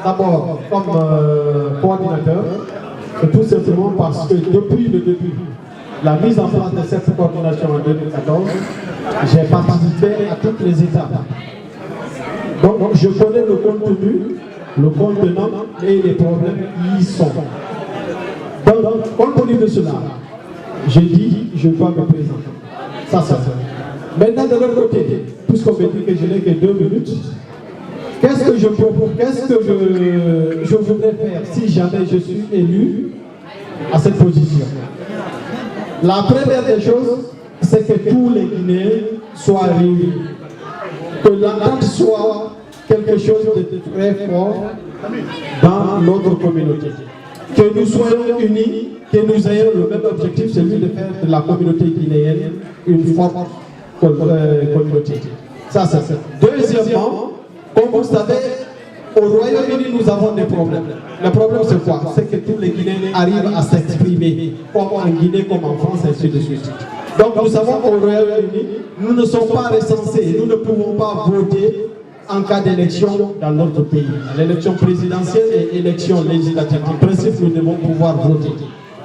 d'abord, comme coordinateur, c'est tout simplement parce que depuis le début, la mise en place de cette coordination en 2014, j'ai participé à toutes les étapes. Donc, je connais le contenu, le contenant et les problèmes qui y sont. Donc, compte tenu de cela, je dis, je dois me présenter. Ça, ça. Maintenant, de l'autre côté, puisqu'on me dit que je n'ai que 2 minutes, qu'est-ce que je voudrais faire si jamais je suis élu à cette position? La première des choses, c'est que tous les Guinéens soient réunis. Que l'entente soit quelque chose de très fort dans notre communauté. Que nous soyons unis, que nous ayons le même objectif, celui de faire de la communauté guinéenne une forte communauté. Ça, c'est ça. Deuxièmement, comme vous savez, au Royaume-Uni, nous avons des problèmes. Le problème, c'est quoi? C'est que tous les Guinéens arrivent à s'exprimer, comme en Guinée, comme en France, et ainsi de suite. Donc, nous savons qu'au Royaume-Uni, nous ne sommes pas recensés, nous ne pouvons pas voter en cas d'élection dans notre pays. L'élection présidentielle et élection législative. En principe, nous devons pouvoir voter.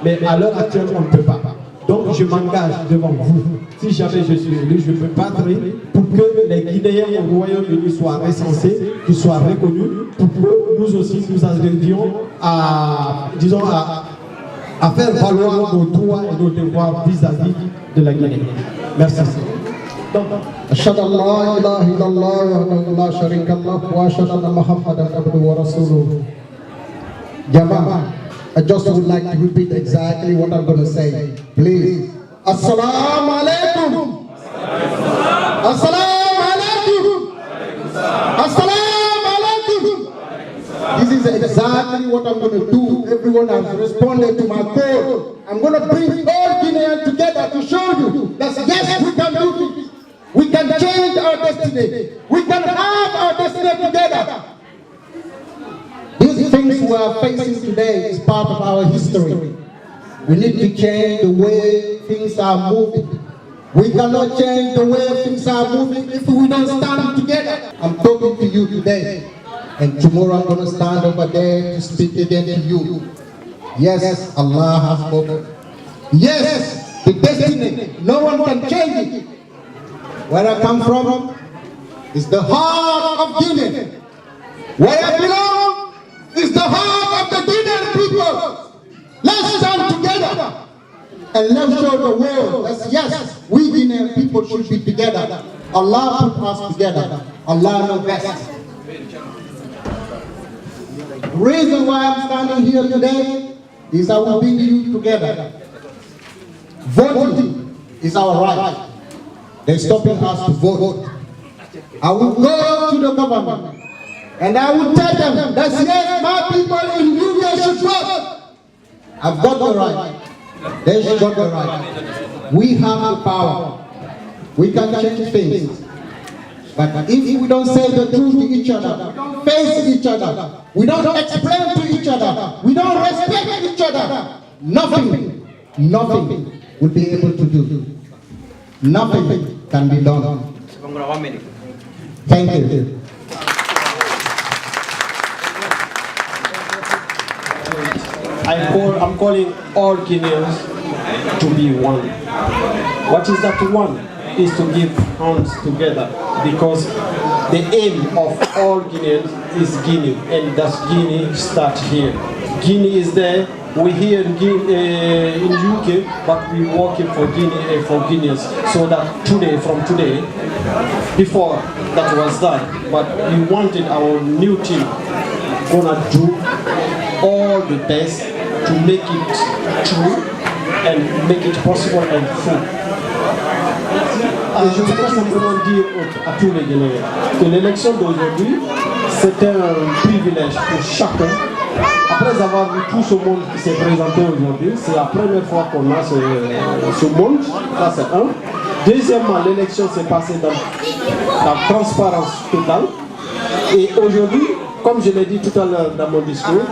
Mais à l'heure actuelle, on ne peut pas. Donc, je m'engage devant vous. Si jamais je suis élu, je me battrai pour que les Guinéens au Royaume-Uni soient recensés, qu'ils soient reconnus, pour que nous aussi nous arrivions à, disons, à faire valoir nos droits et nos devoirs vis-à-vis de la Guinée. Merci. أشهد أن لا إله إلا الله وحده لا شريك له وأشهد أن محمدا عبده ورسوله. Jamaah, I just would like to repeat exactly what I'm going to say. Please. Assalamu alaikum. Assalamu alaikum. Assalamu alaikum. This is exactly what I'm going to do. Everyone has responded to my call. I'm going to bring all Guineans together to show you that yes, we can do this. We can change our destiny. We can have our destiny together. These things we are facing today is part of our history. We need to change the way things are moving. We cannot change the way things are moving if we don't stand together. I'm talking to you today, and tomorrow I'm going to stand over there to speak again to you. Yes, Allah has spoken. Yes, the destiny, no one can change it. Where I come from is the heart of Guinea. Where I belong is the heart of the Guinean people. Let's stand together and let's show the world that yes, we Guinean people should be together. Allah put us together. Allah knows best. The reason why I'm standing here today is I will bring you together. Voting is our right. They're stopping us to vote. I will go to the government and I will tell them that yes, my people in Libya should vote. I've got the right. They should got the right. We have the power. We can change things. But if we don't say the truth to each other, we don't face each other, we don't explain to each other, we don't respect each other, nothing will be able to do. Nothing can be done. Thank you. I'm calling all Guineans to be one. What is that one? Is to give hands together, because the aim of all Guineans is Guinea, and that's Guinea start here. Guinea is there. We're here in UK, but we're working for Guinea and for Guineans, so that today, from today, before that was done, but we wanted our new team gonna do all the best to make it true and make it possible and full. Je voudrais simplement dire à tous les Guinéens que l'élection d'aujourd'hui, c'est un privilège pour chacun. Après avoir vu tout ce monde qui s'est présenté aujourd'hui, c'est la première fois qu'on a ce monde, ça c'est un. Deuxièmement, l'élection s'est passée dans la transparence totale. Et aujourd'hui, comme je l'ai dit tout à l'heure dans mon discours,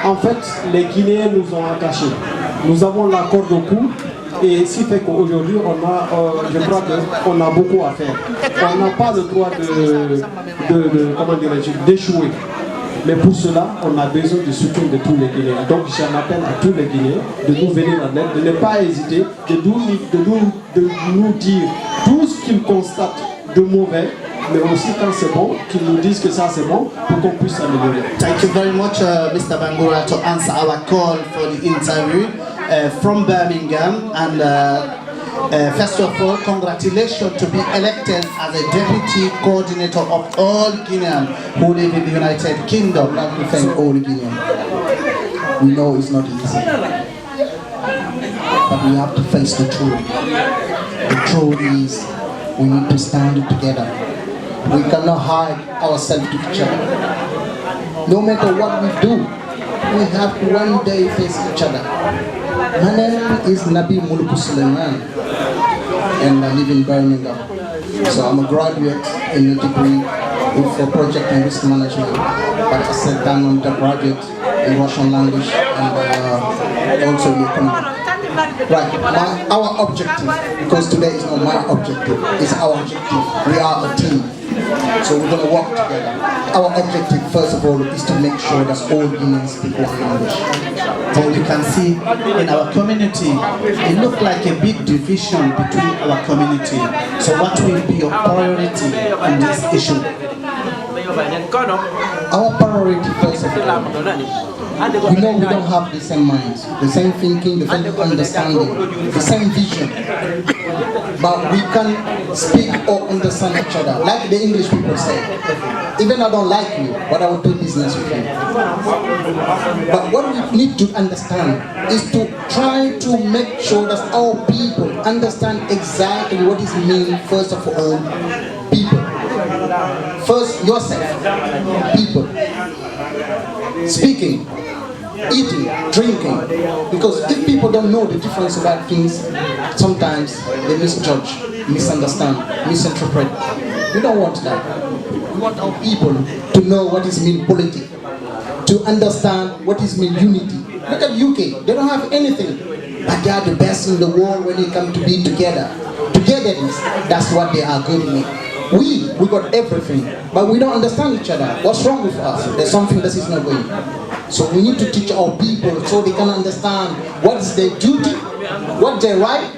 en fait, les Guinéens nous ont attachés. Nous avons la corde au cou. Et ce qui fait qu'aujourd'hui, je crois qu'on a beaucoup à faire. On n'a pas le droit d'échouer. Mais pour cela, on a besoin du soutien de tous les Guinéens. Donc j'en appelle à tous les Guinéens de nous venir en aide, de ne pas hésiter, de nous dire tout ce qu'ils constatent de mauvais, mais aussi quand c'est bon, qu'ils nous disent que ça c'est bon pour qu'on puisse améliorer. Thank you very much, Mr. Bangura, to answer our call for the interview from Birmingham. And first of all, congratulations to be elected as a deputy coordinator of all Guineans who live in the United Kingdom. I'd like to thank all Guineans. We know it's not easy, but we have to face the truth. The truth is we need to stand together. We cannot hide ourselves to each other. No matter what we do, we have to one day face each other. My name is Nabi Muluku Suleiman, and I live in Birmingham. So I'm a graduate in a degree with project and risk management, but I sat down on the graduate in Russian language and also in economics. Right, our objective, because today is not my objective, it's our objective. We are a team, so we're going to work together. Our objective, first of all, is to make sure that all Guineans speak one language. So you can see in our community, it looks like a big division between our community. So what will be your priority on this issue? Our priority, first of all, we know we don't have the same minds, the same thinking, the same understanding, the same vision. But we can speak or understand each other. Like the English people say, even I don't like you, but I will do business with you. But what we need to understand is to try to make sure that our people understand exactly what it means, first of all, people. First, yourself, people. Speaking, eating, drinking, because if people don't know the difference about things, sometimes they misjudge, misunderstand, misinterpret. We don't want that. We want our people to know what is mean politics, to understand what is mean unity. Look at UK, they don't have anything, but they are the best in the world when it comes to be together. Togetherness, that's what they are good in. We got everything, but we don't understand each other. What's wrong with us? There's something that is not going. So we need to teach our people so they can understand what's their duty, what's their right,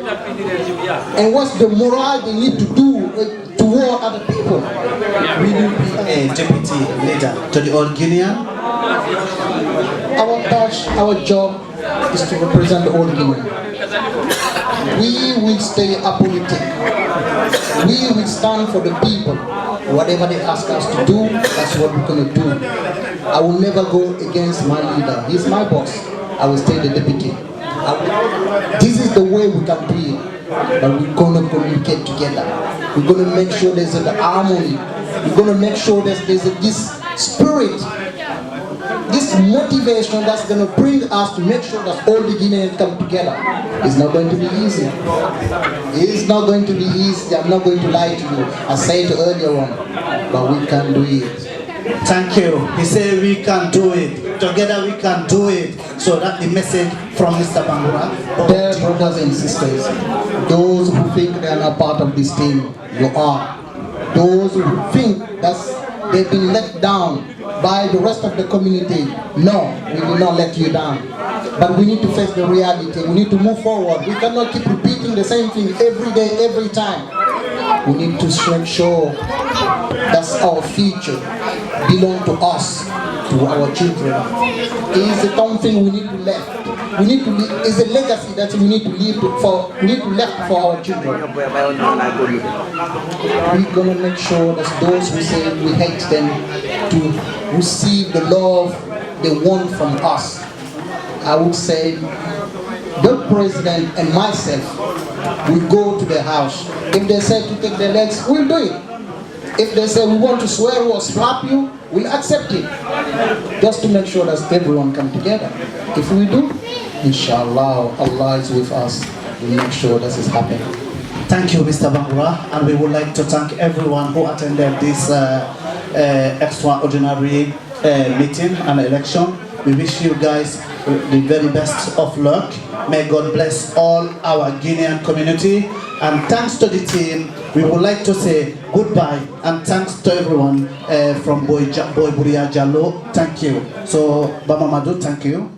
and what's the moral they need to do toward other people. Will you be a deputy leader to the all Guinean? Our task, our job is to represent the all Guinean. We will stay apolitical. We will stand for the people. Whatever they ask us to do, that's what we're going to do. I will never go against my leader. He's my boss. I will stay the deputy. This is the way we can do it. But we're going to communicate together. We're going to make sure there's a harmony. We're going to make sure there's this spirit, this motivation that's going to bring us to make sure that all the Guineans come together. It's not going to be easy. It's not going to be easy. I'm not going to lie to you. I said it earlier on, but we can do it. Thank you. He said we can do it. Together we can do it. So that's the message from Mr. Bangura. Dear brothers and sisters, those who think they are not part of this team, you are. Those who think that they've been let down by the rest of the community, no, we will not let you down. But we need to face the reality. We need to move forward. We cannot keep repeating the same thing every day, every time. We need to make sure that's our future belong to us, to our children. It is something we need to left. We need to leave. It's a legacy that we need to leave for. We need to left for our children. We're gonna make sure that those who say we hate them to receive the love they want from us. I would say the president and myself will go to their house. If they say to take their legs, we'll do it. If they say we want to swear or slap you, we'll accept it. Just to make sure that everyone come together. If we do, inshallah, Allah is with us. We'll make sure this is happening. Thank you, Mr. Bangura, and we would like to thank everyone who attended this extraordinary meeting and election. We wish you guys the very best of luck. May God bless all our Guinean community. And thanks to the team, we would like to say goodbye and thanks to everyone from Boy Buria Jallo. Thank you. So, Baba Madu, thank you.